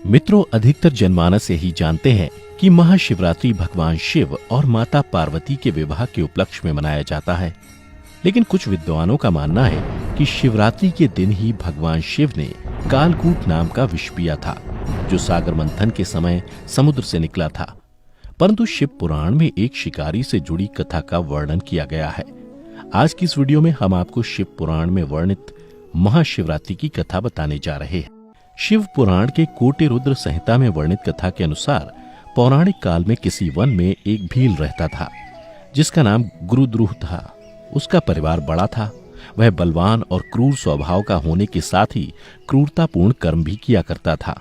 मित्रों, अधिकतर जनमानस यही जानते हैं कि महाशिवरात्रि भगवान शिव और माता पार्वती के विवाह के उपलक्ष्य में मनाया जाता है। लेकिन कुछ विद्वानों का मानना है कि शिवरात्रि के दिन ही भगवान शिव ने कालकूट नाम का विष पिया था, जो सागर मंथन के समय समुद्र से निकला था। परंतु शिव पुराण में एक शिकारी से जुड़ी कथा का वर्णन किया गया है। आज की इस वीडियो में हम आपको शिव पुराण में वर्णित महाशिवरात्रि की कथा बताने जा रहे हैं। शिव पुराण के कोटि रुद्र संहिता में वर्णित कथा के अनुसार पौराणिक काल में किसी वन में एक भील रहता था, जिसका नाम गुरुद्रुह था। उसका परिवार बड़ा था। वह बलवान और क्रूर स्वभाव का होने के साथ ही क्रूरतापूर्ण कर्म भी किया करता था।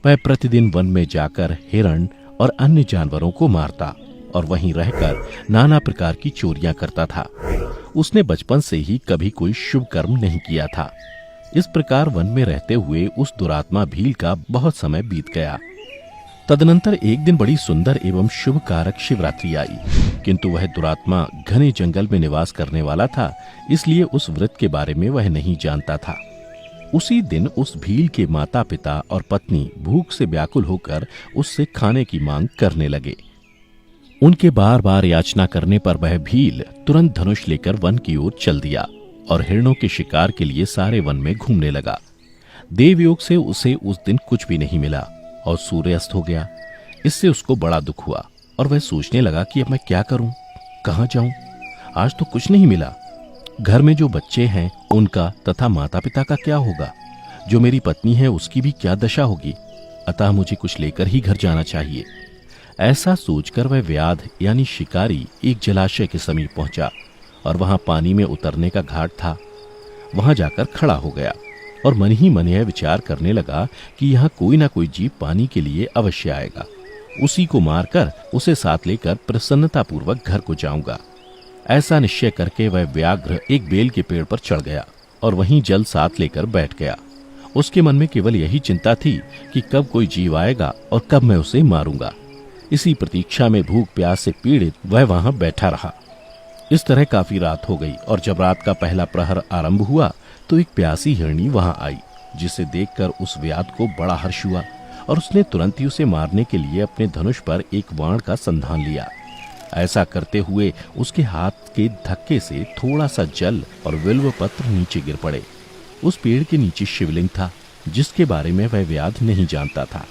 वह प्रतिदिन वन में जाकर हिरण और अन्य जानवरों को मारता और वहीं रहकर नाना प्रकार की चोरियां करता था। उसने बचपन से ही कभी कोई शुभ कर्म नहीं किया था। इस प्रकार वन में रहते हुए उस दुरात्मा भील का बहुत समय बीत गया। तदनंतर एक दिन बड़ी सुंदर एवं शुभ कारक शिवरात्रि आई, किंतु वह दुरात्मा घने जंगल में निवास करने वाला था, इसलिए उस व्रत के बारे में वह नहीं जानता था। उसी दिन उस भील के माता पिता और पत्नी भूख से व्याकुल होकर उससे खाने की मांग करने लगे। उनके बार बार याचना करने पर वह भील तुरंत धनुष लेकर वन की ओर चल दिया और हिरणों के शिकार के लिए सारे वन में घूमने लगा। देवयोग से उसे उस दिन कुछ भी नहीं मिला और सूर्यास्त हो गया। इससे उसको बड़ा दुख हुआ और वह सोचने लगा कि अब मैं क्या करूं, कहां जाऊं। आज तो कुछ नहीं मिला। घर में जो बच्चे हैं उनका तथा माता पिता का क्या होगा, जो मेरी पत्नी है उसकी भी क्या दशा होगी। अतः मुझे कुछ लेकर ही घर जाना चाहिए। ऐसा सोचकर वह व्याध यानी शिकारी एक जलाशय के समीप पहुंचा और वहां पानी में उतरने का घाट था। वहां जाकर खड़ा हो गया और मन ही मन यह विचार करने लगा कि यहाँ कोई ना कोई जीव पानी के लिए अवश्य आएगा। उसी को मारकर उसे साथ लेकर प्रसन्नतापूर्वक घर को जाऊंगा। ऐसा निश्चय करके वह व्याघ्र एक बेल के पेड़ पर चढ़ गया और वहीं जल साथ लेकर बैठ गया। उसके मन में केवल यही चिंता थी कि कब कोई जीव आएगा और कब मैं उसे मारूंगा। इसी प्रतीक्षा में भूख प्यास से पीड़ित वह वहां बैठा रहा। इस तरह काफी रात हो गई और जब रात का पहला प्रहर आरंभ हुआ तो एक प्यासी हिरनी वहां आई, जिसे देखकर उस व्याध को बड़ा हर्ष हुआ और उसने तुरंत ही उसे मारने के लिए अपने धनुष पर एक बाण का संधान लिया। ऐसा करते हुए उसके हाथ के धक्के से थोड़ा सा जल और बिल्व पत्र नीचे गिर पड़े। उस पेड़ के नीचे शिवलिंग था, जिसके बारे में वह व्याध नहीं जानता था।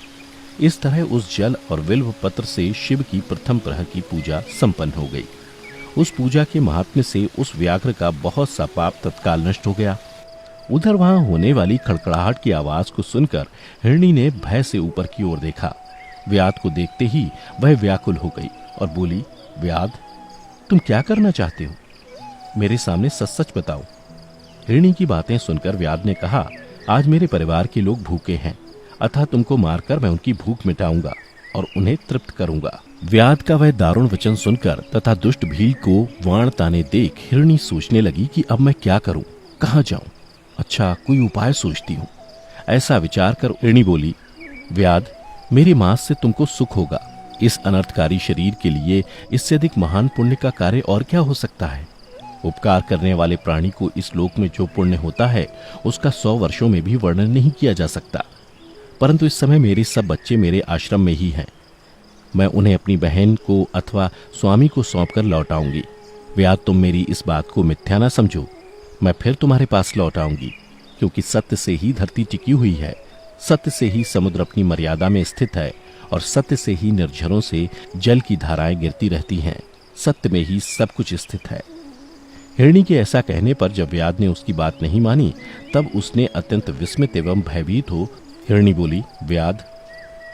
इस तरह उस जल और बिल्व पत्र से शिव की प्रथम प्रहर की पूजा संपन्न हो गई। उस पूजा के महात्म्य से उस व्याघ्र का बहुत सा पाप तत्काल नष्ट हो गया। उधर वहां होने वाली खड़खड़ाहट की आवाज को सुनकर हिरनी ने भय से ऊपर की ओर देखा। व्याध को देखते ही वह व्याकुल हो गई और बोली, व्याध, तुम क्या करना चाहते हो? मेरे सामने सच सच बताओ। हिरनी की बातें सुनकर व्याध ने कहा, आज मेरे परिवार के लोग भूखे हैं, अतः तुमको मारकर मैं उनकी भूख मिटाऊंगा और उन्हें तृप्त करूंगा। व्याध का वह दारुण वचन सुनकर तथा दुष्ट भील को वाण ताने देख हिरनी सोचने लगी कि अब मैं क्या करूं, कहां जाऊं। अच्छा, कोई उपाय सोचती हूं। ऐसा विचार कर हिरनी बोली, व्याध, मेरे मांस से तुमको सुख होगा। इस अनर्थकारी शरीर के लिए इससे अधिक महान पुण्य का कार्य और क्या हो सकता है। उपकार करने वाले प्राणी को इस लोक में जो पुण्य होता है उसका 100 वर्षों में भी वर्णन नहीं किया जा सकता। परंतु इस समय मेरे सब बच्चे मेरे आश्रम में ही हैं। मैं उन्हें अपनी बहन को अथवा स्वामी को सौंपकर लौटाऊंगी। व्याध, तुम मेरी इस बात को मिथ्या न समझो। मैं फिर तुम्हारे पास लौट आऊंगी, क्योंकि सत्य से ही धरती टिकी हुई है, सत्य से ही समुद्र अपनी मर्यादा में स्थित है और सत्य से ही निर्झरों से जल की धाराएं गिरती रहती हैं। सत्य में ही सब कुछ स्थित है। हिरनी के ऐसा कहने पर जब व्याध ने उसकी बात नहीं मानी, तब उसने अत्यंत विस्मित एवं भयभीत हो हिरनी बोली, व्याध,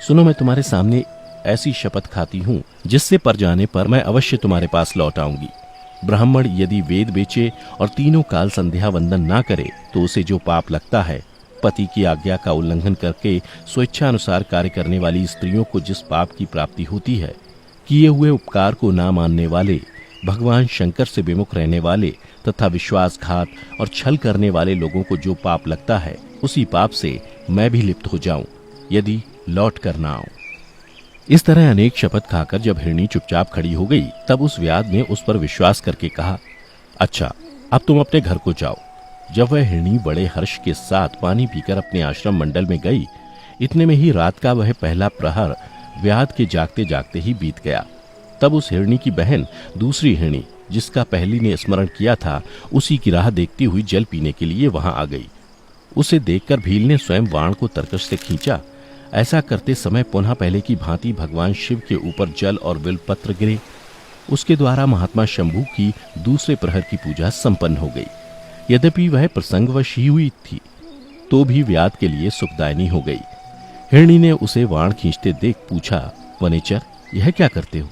सुनो, मैं तुम्हारे सामने ऐसी शपथ खाती हूँ जिससे पर जाने पर मैं अवश्य तुम्हारे पास लौट आऊंगी। ब्राह्मण यदि वेद बेचे और तीनों काल संध्या वंदन ना करे तो उसे जो पाप लगता है, पति की आज्ञा का उल्लंघन करके स्वेच्छानुसार कार्य करने वाली स्त्रियों को जिस पाप की प्राप्ति होती है, किए हुए उपकार को ना मानने वाले, भगवान शंकर से विमुख रहने वाले तथा विश्वासघात और छल करने वाले लोगों को जो पाप लगता है, उसी पाप से मैं भी लिप्त हो जाऊं यदि लौट कर ना आऊं। इस तरह अनेक शपथ खाकर जब हिरनी चुपचाप खड़ी हो गई, तब उस व्याध ने उस पर विश्वास करके कहा, अच्छा, अब तुम अपने घर को जाओ। जब वह हिरनी बड़े हर्ष के साथ पानी पीकर अपने आश्रम मंडल में गई, इतने में ही रात का वह पहला प्रहर व्याध के जागते जागते ही बीत गया। तब उस हिरणी की बहन दूसरी हिरणी, जिसका पहली ने स्मरण किया था, उसी की राह देखती हुई जल पीने के लिए वहां आ गई। उसे देखकर भील ने स्वयं बाण को तरकश से खींचा। ऐसा करते समय पुनः पहले की भांति भगवान शिव के ऊपर जल और बिल्वपत्र गिरे। उसके द्वारा महात्मा शंभू की दूसरे प्रहर की पूजा संपन्न हो गई। यद्यपि वह प्रसंगवश ही हुई थी, तो भी व्याध के लिए सुखदायिनी हो गई। हिरणी ने उसे वाण खींचते देख पूछा, वनेचर, यह क्या करते हो?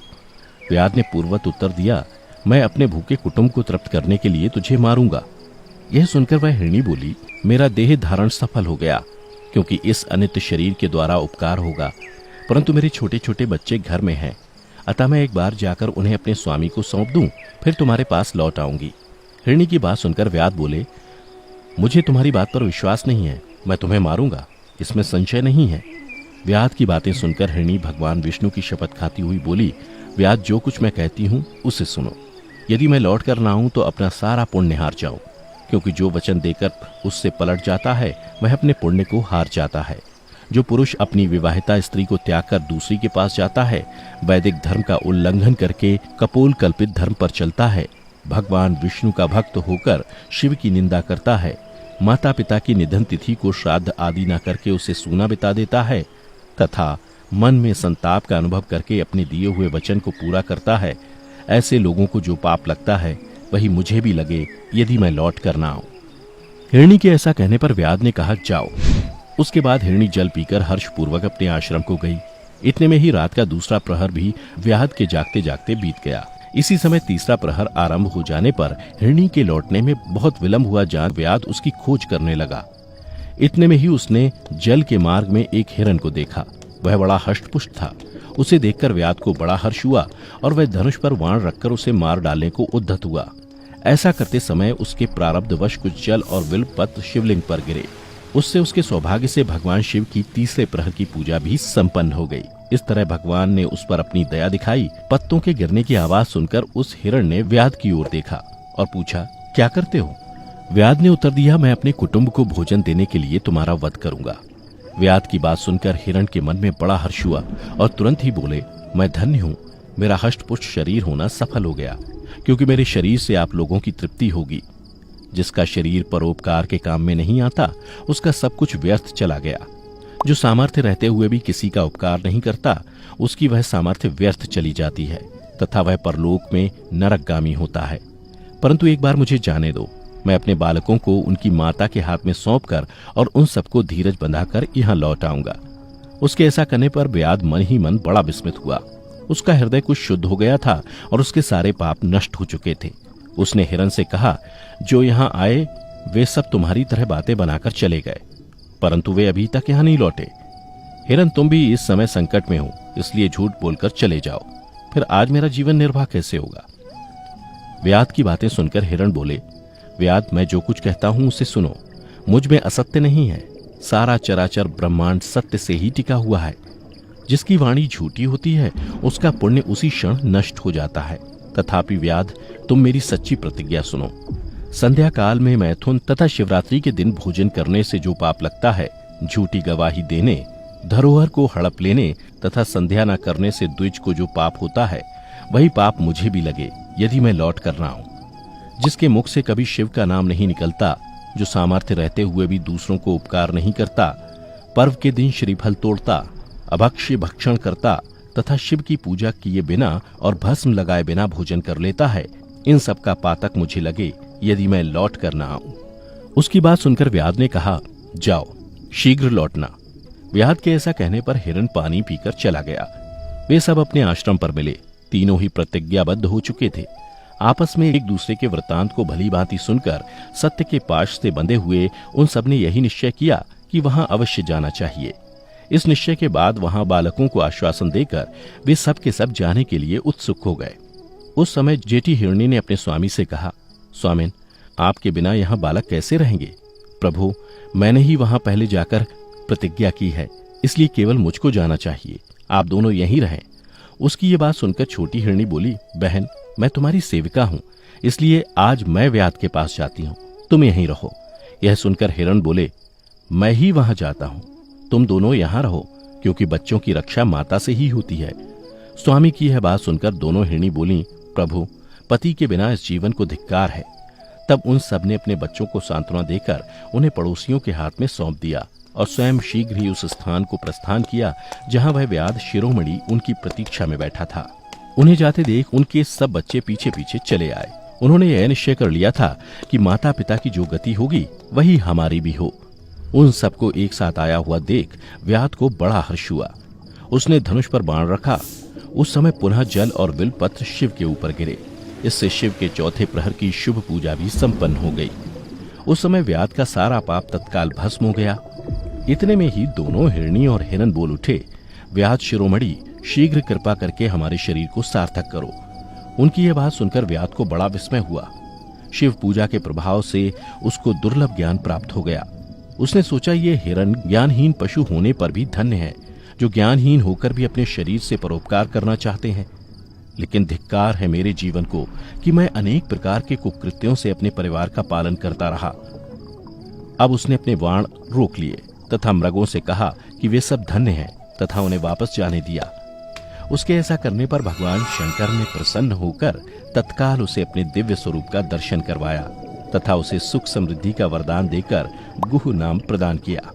व्याध ने पूर्ववत उत्तर दिया, मैं अपने भूखे कुटुंब को तृप्त करने के लिए तुझे मारूंगा। यह सुनकर वह हिरणी बोली, मेरा देह धारण सफल हो गया, क्योंकि इस अनित्य शरीर के द्वारा उपकार होगा, परंतु मेरे छोटे छोटे बच्चे घर में हैं, अतः मैं एक बार जाकर उन्हें अपने स्वामी को सौंप दूं, फिर तुम्हारे पास लौट आऊंगी। हिरणी की बात सुनकर व्याध बोले, मुझे तुम्हारी बात पर विश्वास नहीं है, मैं तुम्हें मारूंगा, इसमें संशय नहीं है। व्याध की बातें सुनकर हिरणी भगवान विष्णु की शपथ खाती हुई बोली, व्याध, जो कुछ मैं कहती हूं उसे सुनो। यदि मैं लौट कर ना आऊं तो अपना सारा पुण्य हार जाऊं, क्योंकि जो वचन देकर उससे पलट जाता है वह अपने पुण्य को हार जाता है। जो पुरुष अपनी विवाहिता स्त्री को त्याग कर दूसरी के पास जाता है, वैदिक धर्म का उल्लंघन करके कपोल कल्पित धर्म पर चलता है, भगवान विष्णु का भक्त होकर शिव की निंदा करता है, माता पिता की निधन तिथि को श्राद्ध आदि न करके उसे सूना बिता देता है, तथा मन में संताप का अनुभव करके अपने दिए हुए वचन को पूरा करता है, ऐसे लोगों को जो पाप लगता है वही मुझे भी लगे, यदि मैं लौट कर ना आऊं। हिरणी के ऐसा कहने पर व्याध ने कहा, जाओ। उसके बाद हिरणी जल पीकर हर्षपूर्वक अपने आश्रम को गई। इतने में ही रात का दूसरा प्रहर भी व्याध के जागते जागते बीत गया। इसी समय तीसरा प्रहर आरंभ हो जाने पर हिरणी के लौटने में बहुत विलंब हुआ जान व्याध उसकी खोज करने लगा। इतने में ही उसने जल के मार्ग में एक हिरण को देखा। वह बड़ा हष्टपुष्ट था। उसे देखकर व्याध को बड़ा हर्ष हुआ और वह धनुष पर वाण रखकर उसे मार डालने को उद्यत हुआ। ऐसा करते समय उसके प्रारब्धवश कुछ जल और बिल्वपत्र शिवलिंग पर गिरे। उससे उसके सौभाग्य से भगवान शिव की तीसरे प्रहर की पूजा भी संपन्न हो गई। इस तरह भगवान ने उस पर अपनी दया दिखाई। पत्तों के गिरने की आवाज सुनकर उस हिरण ने व्याध की ओर देखा और पूछा, क्या करते हो? व्याध ने उत्तर दिया, मैं अपने कुटुंब को भोजन देने के लिए तुम्हारा वध करूंगा। व्याध की बात सुनकर हिरण के मन में बड़ा हर्ष हुआ और तुरंत ही बोले, मैं धन्य हूं, मेरा हष्टपुष्ट शरीर होना सफल हो गया, क्योंकि मेरे शरीर से आप लोगों की तृप्ति होगी। जिसका शरीर परोपकार के काम में नहीं आता, उसका सब कुछ व्यर्थ चला गया। जो सामर्थ्य रहते हुए भी किसी का उपकार नहीं करता, उसकी वह सामर्थ्य व्यर्थ चली जाती है तथा वह परलोक में नरकगामी होता है। परंतु एक बार मुझे जाने दो, मैं अपने बालकों को उनकी माता के हाथ में सौंपकर और उन सबको धीरज बंधाकर यहाँ लौट आऊंगा। उसके ऐसा करने पर व्याध मन ही मन बड़ा विस्मित हुआ। उसका हृदय कुछ शुद्ध हो गया था और उसके सारे पाप नष्ट हो चुके थे। उसने हिरण से कहा, जो यहाँ आए वे सब तुम्हारी तरह बातें बनाकर चले गए, परंतु वे अभी तक यहाँ नहीं लौटे। हिरण, तुम भी इस समय संकट में हो, इसलिए झूठ बोलकर चले जाओ, फिर आज मेरा जीवन निर्वाह कैसे होगा? व्याध की बातें सुनकर हिरण बोले, व्याध, मैं जो कुछ कहता हूं उसे सुनो। मुझ में असत्य नहीं है। सारा चराचर ब्रह्मांड सत्य से ही टिका हुआ है। जिसकी वाणी झूठी होती है उसका पुण्य उसी क्षण नष्ट हो जाता है। तथापि व्याध, तुम मेरी सच्ची प्रतिज्ञा सुनो। संध्या काल में मैथुन तथा शिवरात्रि के दिन भोजन करने से जो पाप लगता है, झूठी गवाही देने, धरोहर को हड़प लेने तथा संध्या न करने से द्विज को जो पाप होता है, वही पाप मुझे भी लगे यदि मैं लौट कर ना आऊं। जिसके मुख से कभी शिव का नाम नहीं निकलता, जो सामर्थ्य रहते हुए भी दूसरों को उपकार नहीं करता, पर्व के दिन श्रीफल तोड़ता, अभक्ष्य भक्षण करता तथा शिव की पूजा किए बिना और भस्म लगाए बिना भोजन कर लेता है, इन सब का पातक मुझे लगे यदि मैं लौट कर ना आऊं। उसकी बात सुनकर व्याध ने कहा, जाओ, शीघ्र लौटना। व्याध के ऐसा कहने पर हिरण पानी पीकर चला गया। वे सब अपने आश्रम पर मिले। तीनों ही प्रतिज्ञाबद्ध हो चुके थे। आपस में एक दूसरे के वृतांत को भली भांति सुनकर सत्य के पाश से बंधे हुए उन सब ने यही निश्चय किया कि वहां अवश्य जाना चाहिए। इस निश्चय के बाद वहां बालकों को आश्वासन देकर वे सब के सब जाने के लिए उत्सुक हो गए। उस समय जेठी हिरणी ने अपने स्वामी से कहा, स्वामिन, आपके बिना यहाँ बालक कैसे रहेंगे? प्रभु, मैंने ही वहां पहले जाकर प्रतिज्ञा की है, इसलिए केवल मुझको जाना चाहिए, आप दोनों यहीं रहें। उसकी ये बात सुनकर छोटी हिरणी बोली, बहन, मैं तुम्हारी सेविका हूं, इसलिए आज मैं व्याध के पास जाती हूं, तुम यहीं रहो। यह सुनकर हिरण बोले, मैं ही वहां जाता हूं। तुम दोनों यहां रहो, क्योंकि बच्चों की रक्षा माता से ही होती है। स्वामी की यह बात सुनकर दोनों हिरणी बोली, प्रभु, पति के बिना इस जीवन को धिक्कार है। तब उन सब ने अपने बच्चों को सांत्वना देकर उन्हें पड़ोसियों के हाथ में सौंप दिया और स्वयं शीघ्र ही उस स्थान को प्रस्थान किया जहां वह व्याध शिरोमणि उनकी प्रतीक्षा में बैठा था। उन्हें जाते देख उनके सब बच्चे पीछे पीछे चले आए। उन्होंने यह निश्चय कर लिया था कि माता पिता की जो गति होगी वही हमारी भी हो। उन सबको एक साथ आया हुआ देख व्याध को बड़ा हर्ष हुआ। उसने धनुष पर बाण रखा। उस समय पुनः जल और बिलपत्र शिव के ऊपर गिरे। इससे शिव के चौथे प्रहर की शुभ पूजा भी संपन्न हो गई। उस समय व्याध का सारा पाप तत्काल भस्म हो गया। इतने में ही दोनों हिरणी और हिरन बोल उठे, व्याध शिरोमणि, शीघ्र कृपा करके हमारे शरीर को सार्थक करो। उनकी यह बात सुनकर व्याध को बड़ा विस्मय हुआ। शिव पूजा के प्रभाव से उसको दुर्लभ ज्ञान प्राप्त हो गया। उसने सोचा, ये हिरन ज्ञानहीन पशु होने पर भी धन्य है, जो ज्ञानहीन होकर भी अपने शरीर से परोपकार करना चाहते हैं। लेकिन धिक्कार है मेरे जीवन को कि मैं अनेक प्रकार के कुकृत्यों से अपने परिवार का पालन करता रहा। अब उसने अपने बाण रोक लिए तथा मृगों से कहा कि वे सब धन्य हैं तथा उन्हें वापस जाने दिया। उसके ऐसा करने पर भगवान शंकर ने प्रसन्न होकर तत्काल उसे अपने दिव्य स्वरूप का दर्शन करवाया तथा उसे सुख समृद्धि का वरदान देकर गुह नाम प्रदान किया।